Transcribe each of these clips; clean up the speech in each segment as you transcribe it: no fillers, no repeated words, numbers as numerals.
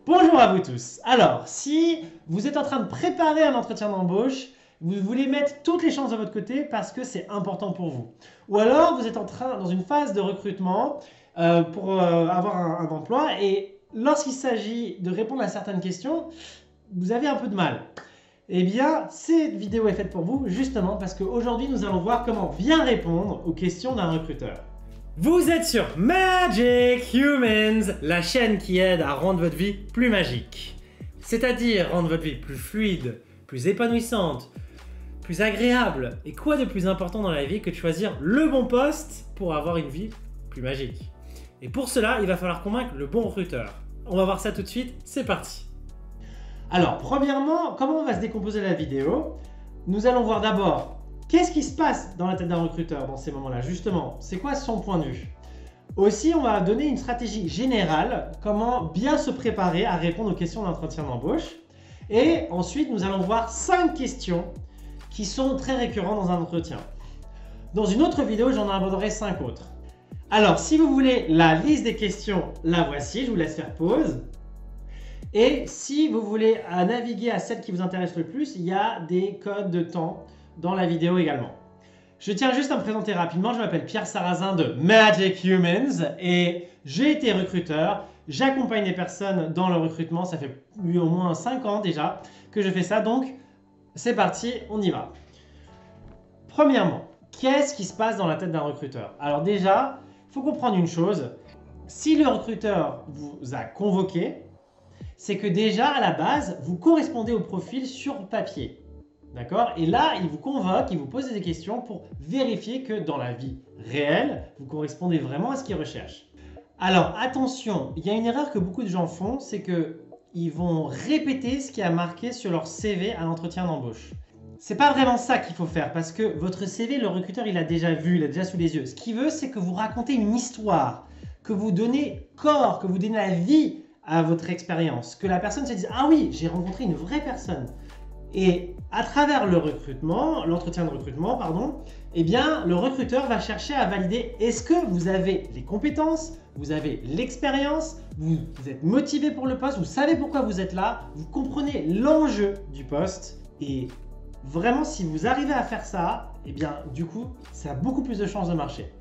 Bonjour à vous tous. Alors, si vous êtes en train de préparer un entretien d'embauche, vous voulez mettre toutes les chances de votre côté parce que c'est important pour vous. Ou alors, vous êtes dans une phase de recrutement pour avoir un emploi et lorsqu'il s'agit de répondre à certaines questions, vous avez un peu de mal. Eh bien, cette vidéo est faite pour vous justement parce qu'aujourd'hui, nous allons voir comment bien répondre aux questions d'un recruteur. Vous êtes sur Magic Humans, la chaîne qui aide à rendre votre vie plus magique. C'est-à-dire rendre votre vie plus fluide, plus épanouissante, plus agréable. Et quoi de plus important dans la vie que de choisir le bon poste pour avoir une vie plus magique? Et pour cela, il va falloir convaincre le bon recruteur. On va voir ça tout de suite, c'est parti. Alors, premièrement, comment on va se décomposer la vidéo? Nous allons voir d'abord qu'est-ce qui se passe dans la tête d'un recruteur dans ces moments-là, justement? C'est quoi son point de vue? Aussi, on va donner une stratégie générale, comment bien se préparer à répondre aux questions d'entretien d'embauche. Et ensuite, nous allons voir 5 questions qui sont très récurrentes dans un entretien. Dans une autre vidéo, j'en aborderai 5 autres. Alors, si vous voulez la liste des questions, la voici, je vous laisse faire pause. Et si vous voulez naviguer à celle qui vous intéresse le plus, il y a des codes de temps dans la vidéo également. Je tiens juste à me présenter rapidement, je m'appelle Pierre Sarrazin de Magic Humans et j'ai été recruteur. J'accompagne les personnes dans le recrutement, ça fait au moins 5 ans déjà que je fais ça, donc c'est parti, on y va. Premièrement, qu'est-ce qui se passe dans la tête d'un recruteur? Alors déjà, il faut comprendre une chose, si le recruteur vous a convoqué, c'est que déjà à la base, vous correspondez au profil sur papier. D'accord? Et là, il vous convoque, il vous pose des questions pour vérifier que dans la vie réelle, vous correspondez vraiment à ce qu'il recherche. Alors attention, il y a une erreur que beaucoup de gens font, c'est qu'ils vont répéter ce qui a marqué sur leur CV à l'entretien d'embauche. C'est pas vraiment ça qu'il faut faire parce que votre CV, le recruteur, il a déjà vu, il a déjà sous les yeux. Ce qu'il veut, c'est que vous racontez une histoire, que vous donnez corps, que vous donnez la vie à votre expérience, que la personne se dise « Ah oui, j'ai rencontré une vraie personne ». Et à travers le recrutement, l'entretien de recrutement, pardon, eh bien, le recruteur va chercher à valider est-ce que vous avez les compétences, vous avez l'expérience, vous êtes motivé pour le poste, vous savez pourquoi vous êtes là, vous comprenez l'enjeu du poste et vraiment si vous arrivez à faire ça, eh bien du coup, ça a beaucoup plus de chances de marcher.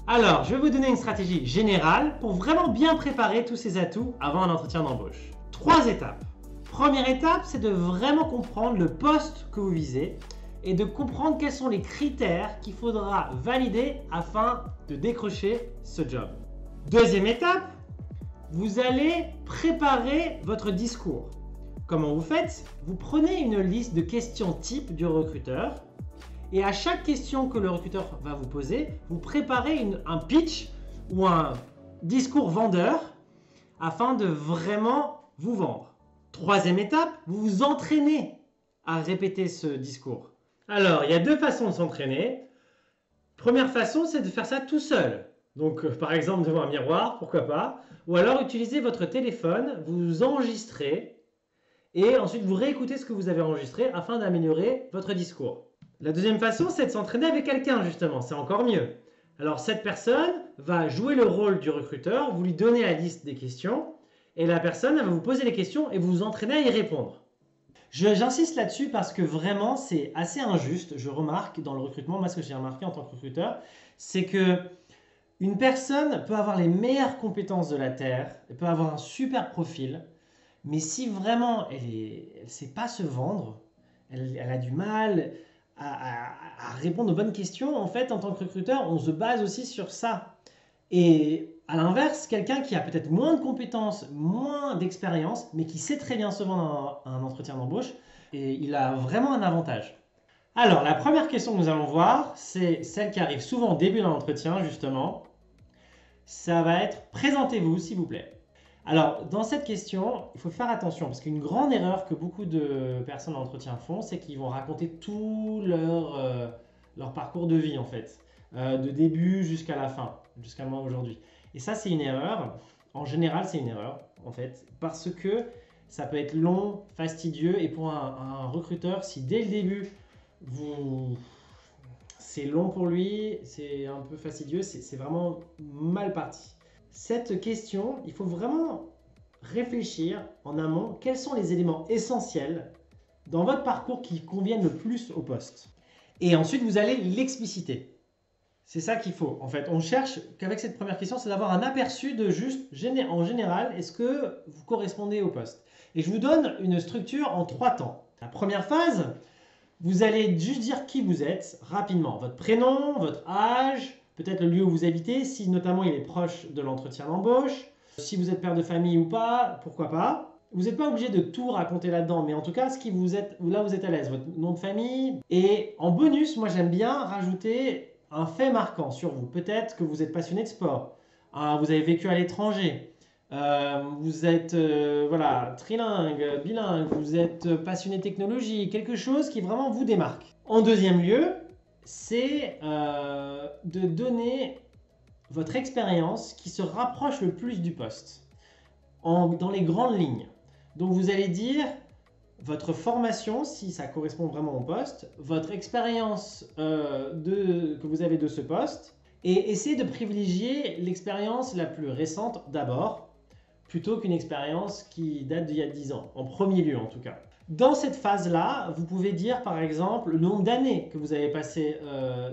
Alors, je vais vous donner une stratégie générale pour vraiment bien préparer tous ces atouts avant un entretien d'embauche. 3 étapes. Première étape, c'est de vraiment comprendre le poste que vous visez et de comprendre quels sont les critères qu'il faudra valider afin de décrocher ce job. Deuxième étape, vous allez préparer votre discours. Comment vous faites? Vous prenez une liste de questions types du recruteur et à chaque question que le recruteur va vous poser, vous préparez un pitch ou un discours vendeur afin de vraiment vous vendre. Troisième étape, vous vous entraînez à répéter ce discours. Alors, il y a 2 façons de s'entraîner. Première façon, c'est de faire ça tout seul. Donc, par exemple, devant un miroir, pourquoi pas. Ou alors, utilisez votre téléphone, vous enregistrez et ensuite vous réécoutez ce que vous avez enregistré afin d'améliorer votre discours. La deuxième façon, c'est de s'entraîner avec quelqu'un, justement. C'est encore mieux. Alors, cette personne va jouer le rôle du recruteur, vous lui donnez la liste des questions et la personne elle va vous poser les questions et vous vous entraînez à y répondre. J'insiste là-dessus parce que vraiment c'est assez injuste, je remarque dans le recrutement, moi ce que j'ai remarqué en tant que recruteur, c'est que une personne peut avoir les meilleures compétences de la Terre, elle peut avoir un super profil, mais si vraiment elle ne sait pas se vendre, elle a du mal à répondre aux bonnes questions, en fait en tant que recruteur on se base aussi sur ça. Et à l'inverse, quelqu'un qui a peut-être moins de compétences, moins d'expérience, mais qui sait très bien se vendre à un entretien d'embauche, et il a vraiment un avantage. Alors, la première question que nous allons voir, c'est celle qui arrive souvent au début d'un entretien, justement. Ça va être « Présentez-vous, s'il vous plaît ». Alors, dans cette question, il faut faire attention, parce qu'une grande erreur que beaucoup de personnes en entretien font, c'est qu'ils vont raconter tout leur parcours de vie, en fait, de début jusqu'à la fin, jusqu'à moi aujourd'hui. Et ça, c'est une erreur. En général, c'est une erreur, en fait, parce que ça peut être long, fastidieux. Et pour un recruteur, si dès le début, c'est long pour lui, c'est un peu fastidieux, c'est vraiment mal parti. Cette question, il faut vraiment réfléchir en amont quels sont les éléments essentiels dans votre parcours qui conviennent le plus au poste. Et ensuite, vous allez l'expliciter. C'est ça qu'il faut. En fait, on cherche qu'avec cette première question, c'est d'avoir un aperçu de juste, en général, est-ce que vous correspondez au poste? Et je vous donne une structure en 3 temps. La première phase, vous allez juste dire qui vous êtes rapidement. Votre prénom, votre âge, peut-être le lieu où vous habitez, si notamment il est proche de l'entretien d'embauche, si vous êtes père de famille ou pas, pourquoi pas. Vous n'êtes pas obligé de tout raconter là-dedans, mais en tout cas, là où vous êtes à l'aise, votre nom de famille. Et en bonus, moi j'aime bien rajouter un fait marquant sur vous. Peut-être que vous êtes passionné de sport, vous avez vécu à l'étranger, vous êtes voilà, trilingue, bilingue, vous êtes passionné de technologie, quelque chose qui vraiment vous démarque. En deuxième lieu, c'est de donner votre expérience qui se rapproche le plus du poste, dans les grandes lignes. Donc vous allez dire votre formation, si ça correspond vraiment au poste, votre expérience que vous avez de ce poste, et essayez de privilégier l'expérience la plus récente d'abord, plutôt qu'une expérience qui date d'il y a 10 ans, en premier lieu en tout cas. Dans cette phase-là, vous pouvez dire par exemple le nombre d'années que vous avez passé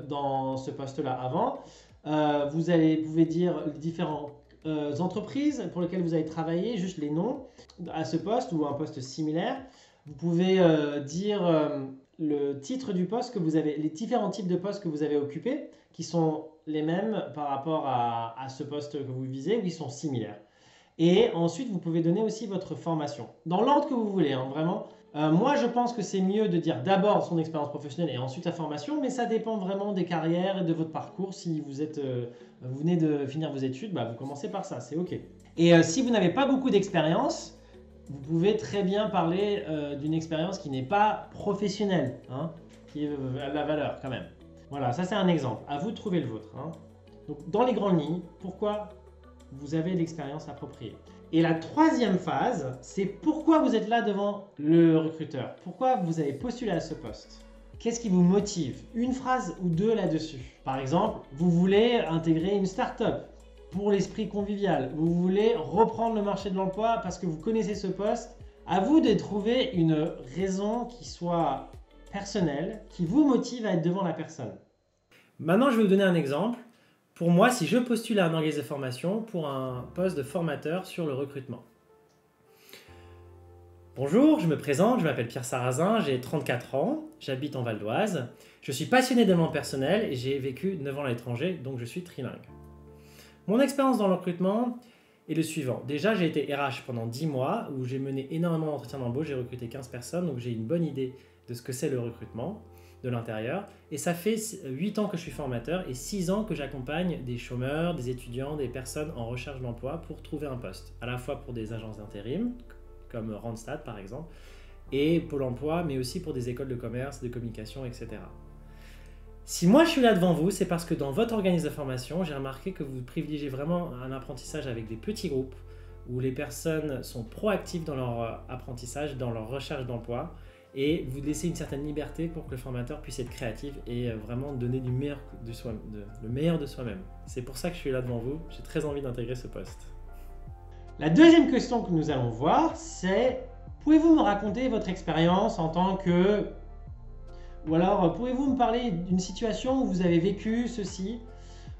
dans ce poste-là avant. Vous pouvez dire les différentes entreprises pour lesquelles vous avez travaillé, juste les noms à ce poste ou un poste similaire. Vous pouvez dire le titre du poste que vous avez, les différents types de postes que vous avez occupés, qui sont les mêmes par rapport à ce poste que vous visez ou qui sont similaires. Et ensuite, vous pouvez donner aussi votre formation, dans l'ordre que vous voulez, hein, vraiment. Moi, je pense que c'est mieux de dire d'abord son expérience professionnelle et ensuite la formation, mais ça dépend vraiment des carrières et de votre parcours. Si vous venez de finir vos études, bah, vous commencez par ça, c'est OK. Et si vous n'avez pas beaucoup d'expérience, vous pouvez très bien parler d'une expérience qui n'est pas professionnelle, hein, qui a de la valeur quand même. Voilà, ça c'est un exemple. À vous de trouver le vôtre. Hein. Donc, dans les grandes lignes, pourquoi vous avez l'expérience appropriée. Et la troisième phase, c'est pourquoi vous êtes là devant le recruteur. Pourquoi vous avez postulé à ce poste. Qu'est-ce qui vous motive? Une phrase ou deux là-dessus. Par exemple, vous voulez intégrer une start-up pour l'esprit convivial. Vous voulez reprendre le marché de l'emploi parce que vous connaissez ce poste. À vous de trouver une raison qui soit personnelle, qui vous motive à être devant la personne. Maintenant, je vais vous donner un exemple. Pour moi, si je postule à un organisme de formation pour un poste de formateur sur le recrutement. Bonjour, je me présente, je m'appelle Pierre Sarrazin, j'ai 34 ans, j'habite en Val d'Oise. Je suis passionné de développement personnel et j'ai vécu 9 ans à l'étranger, donc je suis trilingue. Mon expérience dans le recrutement est le suivant. Déjà, j'ai été RH pendant 10 mois où j'ai mené énormément d'entretiens d'embauche, j'ai recruté 15 personnes, donc j'ai une bonne idée de ce que c'est le recrutement de l'intérieur. Et ça fait 8 ans que je suis formateur et 6 ans que j'accompagne des chômeurs, des étudiants, des personnes en recherche d'emploi pour trouver un poste. À la fois pour des agences d'intérim, comme Randstad par exemple, et Pôle emploi, mais aussi pour des écoles de commerce, de communication, etc. Si moi je suis là devant vous, c'est parce que dans votre organisme de formation, j'ai remarqué que vous privilégiez vraiment un apprentissage avec des petits groupes, où les personnes sont proactives dans leur apprentissage, dans leur recherche d'emploi, et vous laissez une certaine liberté pour que le formateur puisse être créatif et vraiment donner le meilleur de soi-même. C'est pour ça que je suis là devant vous, j'ai très envie d'intégrer ce poste. La deuxième question que nous allons voir, c'est pouvez-vous me raconter votre expérience en tant que... Ou alors, pouvez-vous me parler d'une situation où vous avez vécu ceci,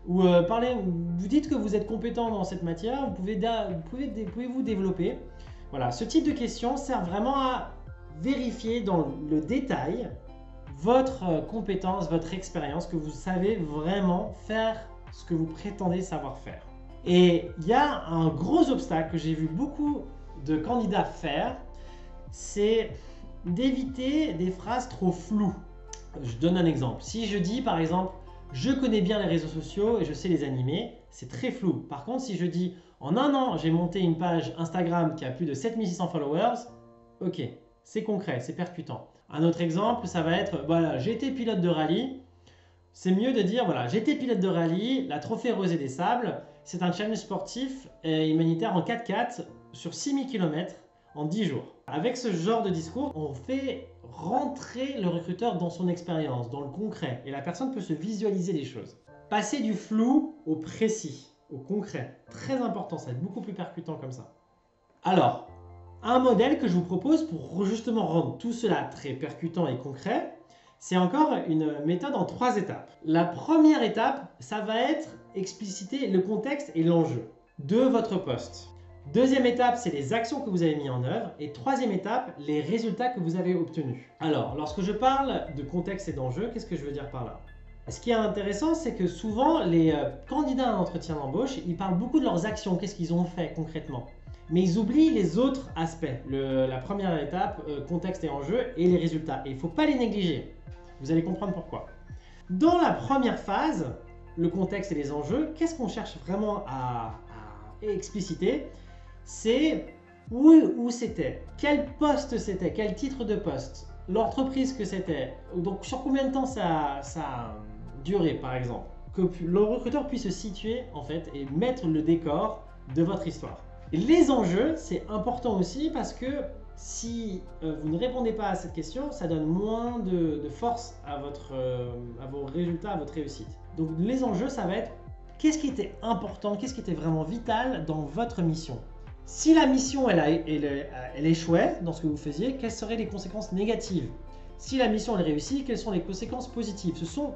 ou vous dites que vous êtes compétent dans cette matière, pouvez-vous développer? Voilà, ce type de question sert vraiment à vérifier dans le détail votre compétence, votre expérience, que vous savez vraiment faire ce que vous prétendez savoir faire. Et il y a un gros obstacle que j'ai vu beaucoup de candidats faire, c'est d'éviter des phrases trop floues. Je donne un exemple. Si je dis par exemple « je connais bien les réseaux sociaux et je sais les animer », c'est très flou. Par contre, si je dis « en un an, j'ai monté une page Instagram qui a plus de 7600 followers », ok, c'est concret, c'est percutant. Un autre exemple, ça va être « voilà, j'ai été pilote de rallye ». C'est mieux de dire « voilà, j'ai été pilote de rallye, la Trophée Rosée des Sables, c'est un challenge sportif et humanitaire en 4x4 sur 6000 km en 10 jours ». Avec ce genre de discours, on fait rentrer le recruteur dans son expérience, dans le concret, et la personne peut se visualiser les choses. Passer du flou au précis, au concret, très important, ça va être beaucoup plus percutant comme ça. Alors, un modèle que je vous propose pour justement rendre tout cela très percutant et concret, c'est encore une méthode en 3 étapes. La première étape, ça va être expliciter le contexte et l'enjeu de votre poste. Deuxième étape, c'est les actions que vous avez mises en œuvre. Et troisième étape, les résultats que vous avez obtenus. Alors, lorsque je parle de contexte et d'enjeu, qu'est-ce que je veux dire par là? Ce qui est intéressant, c'est que souvent, les candidats à un entretien d'embauche, ils parlent beaucoup de leurs actions, qu'est-ce qu'ils ont fait concrètement. Mais ils oublient les autres aspects. La première étape, contexte et enjeu, et les résultats. Et il ne faut pas les négliger. Vous allez comprendre pourquoi. Dans la première phase, le contexte et les enjeux, qu'est-ce qu'on cherche vraiment à expliciter? C'est où c'était, quel poste c'était, quel titre de poste, l'entreprise que c'était, donc sur combien de temps ça a duré par exemple. Que le recruteur puisse se situer en fait et mettre le décor de votre histoire. Et les enjeux, c'est important aussi parce que si vous ne répondez pas à cette question, ça donne moins de force à vos résultats, à votre réussite. Donc les enjeux, ça va être qu'est-ce qui était important, qu'est-ce qui était vraiment vital dans votre mission. Si la mission elle échouait dans ce que vous faisiez, quelles seraient les conséquences négatives? Si la mission elle réussit, quelles sont les conséquences positives? Ce sont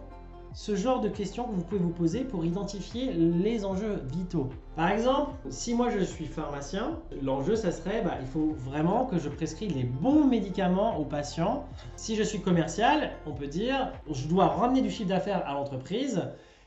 ce genre de questions que vous pouvez vous poser pour identifier les enjeux vitaux. Par exemple, si moi je suis pharmacien, l'enjeu ça serait il faut vraiment que je prescrive les bons médicaments aux patients. Si je suis commercial, on peut dire je dois ramener du chiffre d'affaires à l'entreprise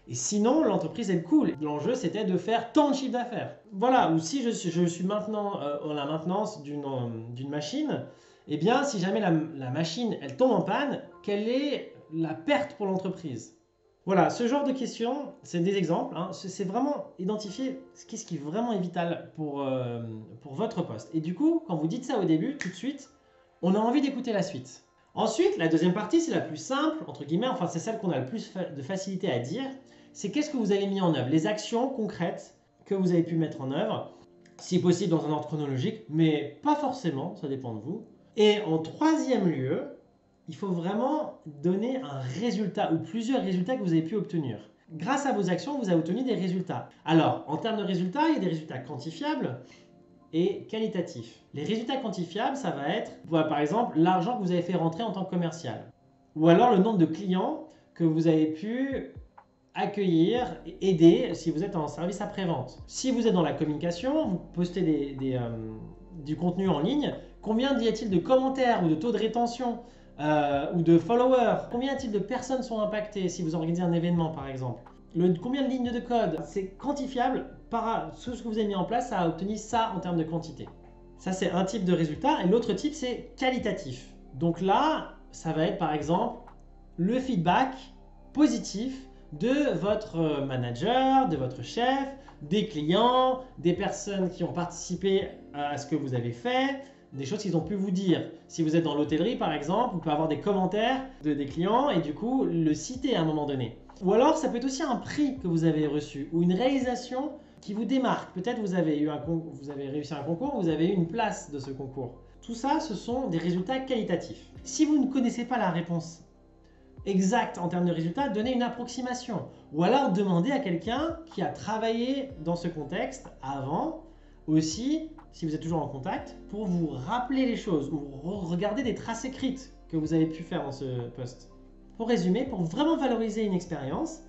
et sinon l'entreprise elle coule. L'enjeu c'était de faire tant de chiffre d'affaires. Voilà, ou si je suis maintenant en la maintenance d'une machine, eh bien si jamais la machine elle tombe en panne, quelle est la perte pour l'entreprise? Voilà, ce genre de questions, c'est des exemples, hein, c'est vraiment identifier ce qui vraiment est vital pour votre poste. Et du coup, quand vous dites ça au début, tout de suite, on a envie d'écouter la suite. Ensuite, la deuxième partie, c'est la plus simple, entre guillemets, enfin c'est celle qu'on a le plus de facilité à dire, c'est qu'est-ce que vous avez mis en œuvre, les actions concrètes que vous avez pu mettre en œuvre, si possible dans un ordre chronologique, mais pas forcément, ça dépend de vous. Et en troisième lieu, il faut vraiment donner un résultat ou plusieurs résultats que vous avez pu obtenir. Grâce à vos actions, vous avez obtenu des résultats. Alors, en termes de résultats, il y a des résultats quantifiables et qualitatifs. Les résultats quantifiables, ça va être, par exemple, l'argent que vous avez fait rentrer en tant que commercial. Ou alors le nombre de clients que vous avez pu accueillir et aider si vous êtes en service après-vente. Si vous êtes dans la communication, vous postez du contenu en ligne, combien y a-t-il de commentaires ou de taux de rétention ou de followers? Combien y a-t-il de personnes sont impactées si vous organisez un événement par exemple? Combien de lignes de code? C'est quantifiable par ce que vous avez mis en place, ça a obtenu ça en termes de quantité. Ça c'est un type de résultat et l'autre type c'est qualitatif. Donc là, ça va être par exemple le feedback positif de votre manager, de votre chef, des clients, des personnes qui ont participé à ce que vous avez fait, des choses qu'ils ont pu vous dire. Si vous êtes dans l'hôtellerie par exemple, vous pouvez avoir des commentaires des clients et du coup le citer à un moment donné. Ou alors ça peut être aussi un prix que vous avez reçu ou une réalisation qui vous démarque. Peut-être vous avez réussi un concours, vous avez eu une place de ce concours. Tout ça, ce sont des résultats qualitatifs. Si vous ne connaissez pas la réponse exacte en termes de résultats, donnez une approximation. Ou alors demandez à quelqu'un qui a travaillé dans ce contexte avant aussi, si vous êtes toujours en contact, pour vous rappeler les choses ou regarder des traces écrites que vous avez pu faire dans ce poste. Pour résumer, pour vraiment valoriser une expérience,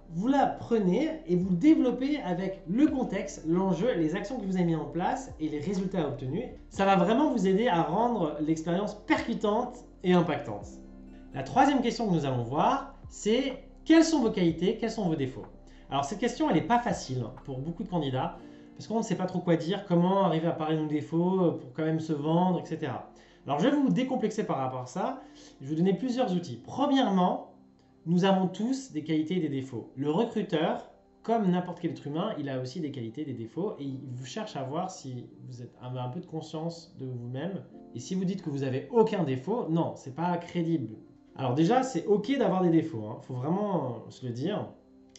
vous la prenez et vous le développez avec le contexte, l'enjeu, les actions que vous avez mis en place et les résultats obtenus. Ça va vraiment vous aider à rendre l'expérience percutante et impactante. La troisième question que nous allons voir, c'est quelles sont vos qualités, quels sont vos défauts? Alors cette question, elle n'est pas facile pour beaucoup de candidats parce qu'on ne sait pas trop quoi dire, comment arriver à parler de nos défauts pour quand même se vendre, etc. Alors je vais vous décomplexer par rapport à ça. Je vais vous donner plusieurs outils. Premièrement, nous avons tous des qualités et des défauts. Le recruteur, comme n'importe quel être humain, il a aussi des qualités et des défauts et il vous cherche à voir si vous avez un peu de conscience de vous-même. Et si vous dites que vous n'avez aucun défaut, non, c'est pas crédible. Alors déjà, c'est ok d'avoir des défauts, hein. Faut vraiment se le dire.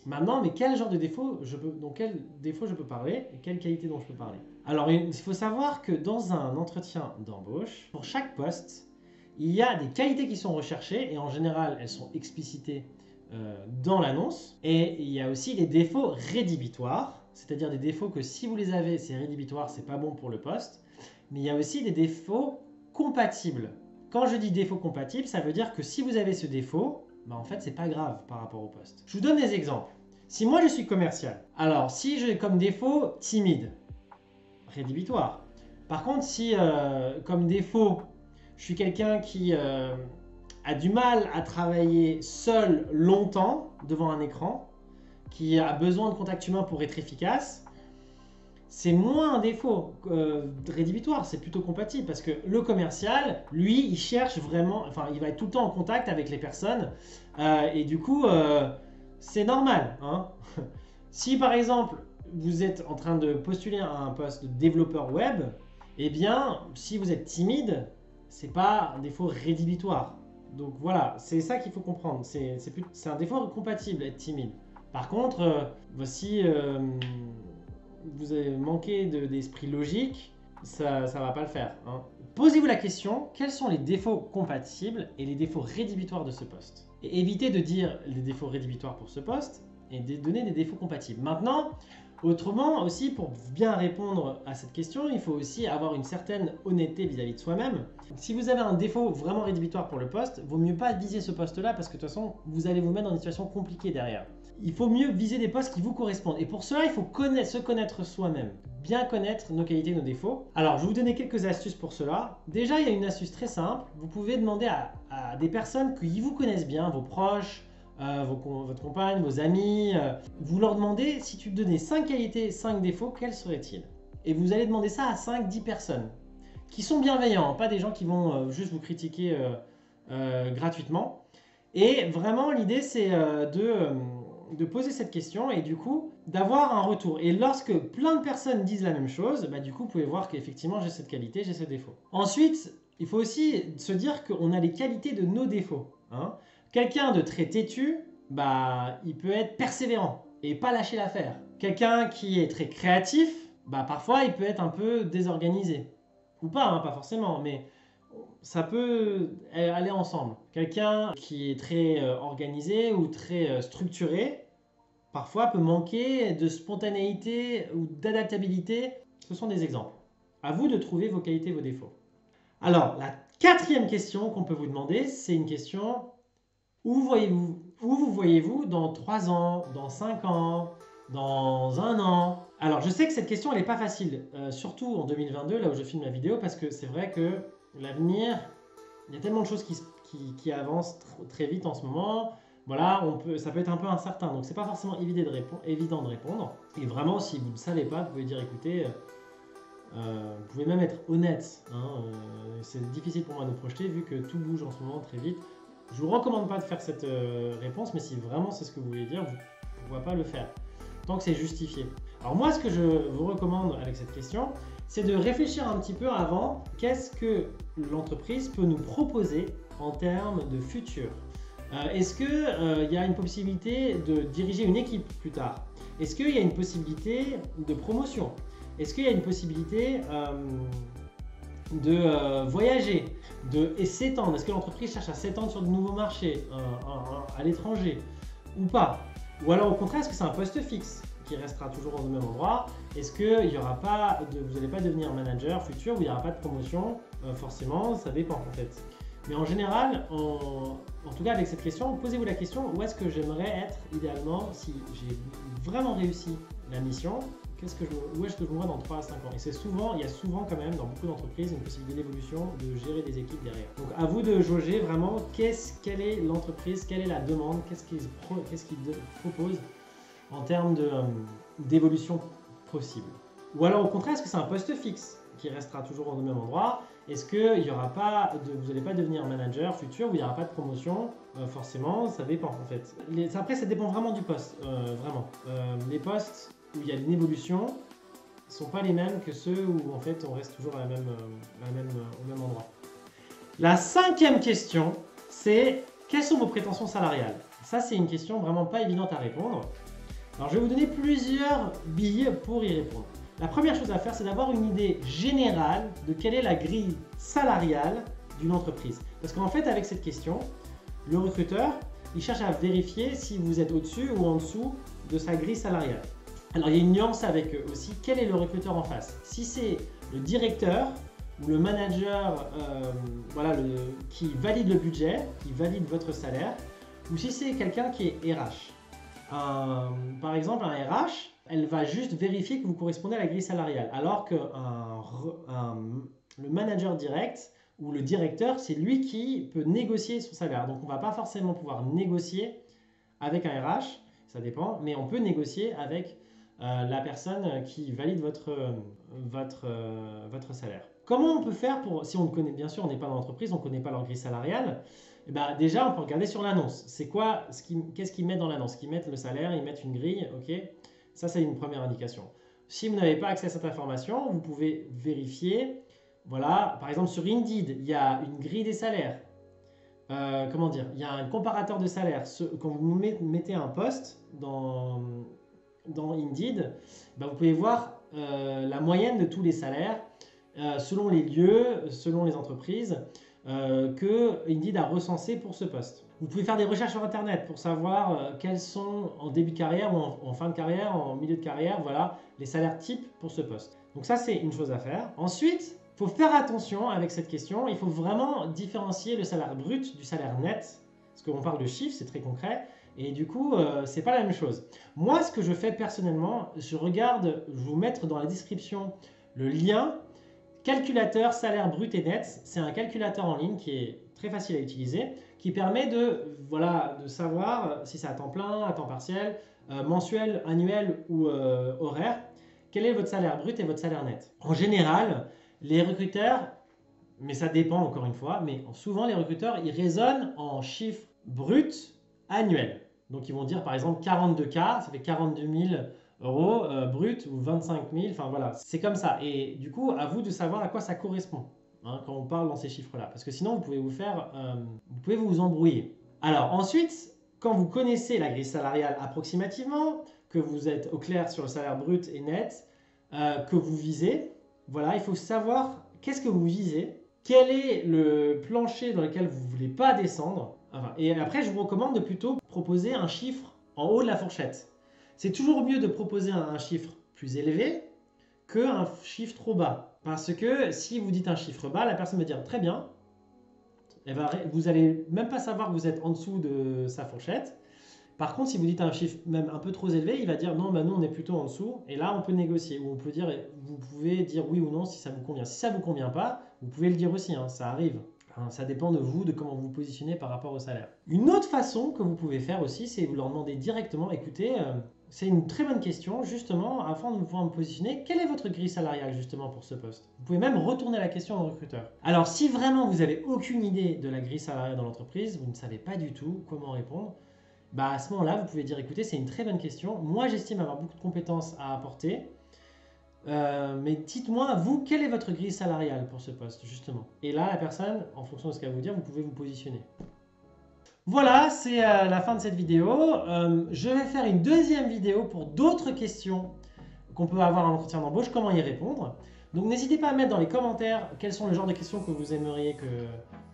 Maintenant, mais quel genre de défaut donc quel défaut je peux parler et quelle qualité dont je peux parler? Alors, il faut savoir que dans un entretien d'embauche, pour chaque poste, il y a des qualités qui sont recherchées et en général, elles sont explicitées dans l'annonce. Et il y a aussi des défauts rédhibitoires, c'est-à-dire des défauts que si vous les avez, c'est rédhibitoire, c'est pas bon pour le poste. mais il y a aussi des défauts compatibles. Quand je dis défaut compatible, ça veut dire que si vous avez ce défaut, bah en fait, c'est pas grave par rapport au poste. Je vous donne des exemples. Si moi je suis commercial, alors si j'ai comme défaut timide, rédhibitoire. Par contre, si comme défaut, je suis quelqu'un qui a du mal à travailler seul longtemps devant un écran, qui a besoin de contact humain pour être efficace, c'est moins un défaut rédhibitoire, c'est plutôt compatible parce que le commercial, lui, il cherche vraiment, enfin, il va être tout le temps en contact avec les personnes et du coup, c'est normal. Hein. Si par exemple, vous êtes en train de postuler à un poste de développeur web, eh bien, si vous êtes timide, c'est pas un défaut rédhibitoire. Donc voilà, c'est ça qu'il faut comprendre. C'est un défaut compatible, être timide. Par contre, voici, vous avez manqué d'esprit logique, ça va pas le faire. Hein. Posez-vous la question, quels sont les défauts compatibles et les défauts rédhibitoires de ce poste? Et évitez de dire les défauts rédhibitoires pour ce poste et de donner des défauts compatibles. Maintenant, autrement aussi, pour bien répondre à cette question, il faut aussi avoir une certaine honnêteté vis-à-vis de soi-même. Si vous avez un défaut vraiment rédhibitoire pour le poste, vaut mieux pas viser ce poste-là parce que de toute façon, vous allez vous mettre dans une situation compliquée derrière. Il faut mieux viser des postes qui vous correspondent. Et pour cela, il faut se connaître soi-même. Bien connaître nos qualités et nos défauts. Alors, je vais vous donner quelques astuces pour cela. Déjà, il y a une astuce très simple. Vous pouvez demander à des personnes qui vous connaissent bien, vos proches, votre compagne, vos amis. Vous leur demandez, si tu te donnais 5 qualités, 5 défauts, quels seraient-ils? Et vous allez demander ça à 5-10 personnes qui sont bienveillants, pas des gens qui vont juste vous critiquer gratuitement. Et vraiment, l'idée, c'est de poser cette question et du coup d'avoir un retour. Et lorsque plein de personnes disent la même chose, bah, du coup vous pouvez voir qu'effectivement j'ai cette qualité, j'ai ce défaut. Ensuite, il faut aussi se dire qu'on a les qualités de nos défauts. Hein. Quelqu'un de très têtu, bah, il peut être persévérant et pas lâcher l'affaire. Quelqu'un qui est très créatif, bah, parfois il peut être un peu désorganisé. Ou pas, hein, pas forcément, mais ça peut aller ensemble. Quelqu'un qui est très organisé ou très structuré, parfois peut manquer de spontanéité ou d'adaptabilité. Ce sont des exemples. À vous de trouver vos qualités et vos défauts. Alors, la 4e question qu'on peut vous demander, c'est une question où vous voyez-vous dans 3 ans, dans 5 ans, dans 1 an? Alors, je sais que cette question, elle n'est pas facile, surtout en 2022, là où je filme la vidéo, parce que c'est vrai que l'avenir, il y a tellement de choses qui avancent très vite en ce moment. Voilà, ça peut être un peu incertain, donc c'est pas forcément évident de répondre. Et vraiment, si vous ne savez pas, vous pouvez dire, écoutez, vous pouvez même être honnête. Hein, c'est difficile pour moi de projeter vu que tout bouge en ce moment très vite. Je vous recommande pas de faire cette réponse, mais si vraiment c'est ce que vous voulez dire, pourquoi pas le faire, tant que c'est justifié. Alors moi, ce que je vous recommande avec cette question, c'est de réfléchir un petit peu avant, qu'est-ce que l'entreprise peut nous proposer en termes de futur? Est-ce qu'il y a une possibilité de diriger une équipe plus tard? Est-ce qu'il y a une possibilité de promotion? Est-ce qu'il y a une possibilité de voyager et s'étendre? Est-ce que l'entreprise cherche à s'étendre sur de nouveaux marchés à l'étranger ou pas? Ou alors au contraire, est-ce que c'est un poste fixe qui restera toujours au même endroit? Est-ce que vous n'allez pas devenir manager futur, où il n'y aura pas de promotion? Forcément, ça dépend en fait. Mais en général, en tout cas avec cette question, posez-vous la question, où est-ce que j'aimerais être idéalement si j'ai vraiment réussi la mission? Où est-ce que je me vois dans 3 à 5 ans? Et il y a souvent quand même dans beaucoup d'entreprises une possibilité d'évolution, de gérer des équipes derrière. Donc à vous de jauger vraiment quelle est l'entreprise, quelle est la demande, qu'est-ce qu'ils proposent en termes d'évolution possible. Ou alors au contraire, est-ce que c'est un poste fixe qui restera toujours au même endroit? Est-ce que vous n'allez pas devenir manager futur, où il n'y aura pas de promotion? Forcément, ça dépend en fait. Après, ça dépend vraiment du poste, vraiment. Les postes où il y a une évolution ne sont pas les mêmes que ceux où en fait on reste toujours au même endroit. La 5e question, c'est quelles sont vos prétentions salariales? Ça, c'est une question vraiment pas évidente à répondre. Alors, je vais vous donner plusieurs billes pour y répondre. La première chose à faire, c'est d'avoir une idée générale de quelle est la grille salariale d'une entreprise. Parce qu'en fait, avec cette question, le recruteur, il cherche à vérifier si vous êtes au-dessus ou en dessous de sa grille salariale. Alors, il y a une nuance avec aussi quel est le recruteur en face. Si c'est le directeur, ou le manager voilà, qui valide le budget, qui valide votre salaire, ou si c'est quelqu'un qui est RH. Par exemple, un RH, elle va juste vérifier que vous correspondez à la grille salariale, alors que le manager direct ou le directeur, c'est lui qui peut négocier son salaire. Donc on ne va pas forcément pouvoir négocier avec un RH, ça dépend, mais on peut négocier avec la personne qui valide votre salaire. Comment on peut faire pour, si on ne connaît, bien sûr, on n'est pas dans l'entreprise, on ne connaît pas leur grille salariale, et ben déjà on peut regarder sur l'annonce. C'est quoi, qu'est-ce qu'ils mettent dans l'annonce? Ils mettent le salaire, ils mettent une grille, ok? Ça c'est une première indication. Si vous n'avez pas accès à cette information, vous pouvez vérifier. Voilà, par exemple sur Indeed, il y a une grille des salaires. Comment dire? Il y a un comparateur de salaires. Quand vous mettez un poste dans Indeed, ben vous pouvez voir la moyenne de tous les salaires selon les lieux, selon les entreprises que Indeed a recensé pour ce poste. Vous pouvez faire des recherches sur Internet pour savoir quels sont en début de carrière ou en fin de carrière, en milieu de carrière, voilà, les salaires types pour ce poste. Donc ça, c'est une chose à faire. Ensuite, il faut faire attention avec cette question. Il faut vraiment différencier le salaire brut du salaire net. Parce qu'on parle de chiffres, c'est très concret. Et du coup, c'est pas la même chose. Moi, ce que je fais personnellement, je vais vous mettre dans la description le lien calculateur salaire brut et net. C'est un calculateur en ligne qui est très facile à utiliser, qui permet de savoir si c'est à temps plein, à temps partiel, mensuel, annuel ou horaire, quel est votre salaire brut et votre salaire net. En général, les recruteurs, mais ça dépend encore une fois, mais souvent les recruteurs, ils raisonnent en chiffres bruts annuels. Donc ils vont dire par exemple 42K, ça fait 42 000 euros brut ou 25 000, enfin voilà, c'est comme ça. Et du coup, à vous de savoir à quoi ça correspond quand on parle dans ces chiffres-là. Parce que sinon, vous pouvez vous embrouiller. Alors ensuite, quand vous connaissez la grille salariale approximativement, que vous êtes au clair sur le salaire brut et net, que vous visez, voilà, il faut savoir qu'est-ce que vous visez, quel est le plancher dans lequel vous ne voulez pas descendre. Enfin, et après, je vous recommande de plutôt proposer un chiffre en haut de la fourchette. C'est toujours mieux de proposer un chiffre plus élevé qu'un chiffre trop bas. Parce que si vous dites un chiffre bas, la personne va dire très bien, vous n'allez même pas savoir que vous êtes en dessous de sa fourchette. Par contre, si vous dites un chiffre même un peu trop élevé, il va dire non, bah nous on est plutôt en dessous. Et là, on peut négocier. Ou on peut dire, vous pouvez dire oui ou non si ça vous convient. Si ça ne vous convient pas, vous pouvez le dire aussi, hein, ça arrive. Ça dépend de vous, de comment vous vous positionnez par rapport au salaire. Une autre façon que vous pouvez faire aussi, c'est vous leur demander directement, écoutez, c'est une très bonne question, justement, afin de pouvoir me positionner, quelle est votre grille salariale justement pour ce poste? Vous pouvez même retourner la question au recruteur. Alors si vraiment vous n'avez aucune idée de la grille salariale dans l'entreprise, vous ne savez pas du tout comment répondre, bah à ce moment-là, vous pouvez dire, écoutez, c'est une très bonne question, moi j'estime avoir beaucoup de compétences à apporter, mais dites-moi, vous, quelle est votre grille salariale pour ce poste, justement? Et là, la personne, en fonction de ce qu'elle va vous dire, vous pouvez vous positionner. Voilà, c'est la fin de cette vidéo. Je vais faire une deuxième vidéo pour d'autres questions qu'on peut avoir en entretien d'embauche, comment y répondre. Donc n'hésitez pas à mettre dans les commentaires quels sont le genre de questions que vous aimeriez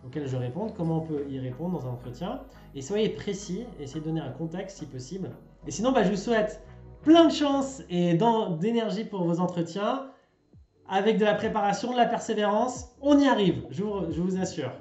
auxquelles je réponde, comment on peut y répondre dans un entretien. Et soyez précis, essayez de donner un contexte si possible. Et sinon, je vous souhaite plein de chance et d'énergie pour vos entretiens. Avec de la préparation, de la persévérance, on y arrive, je vous assure.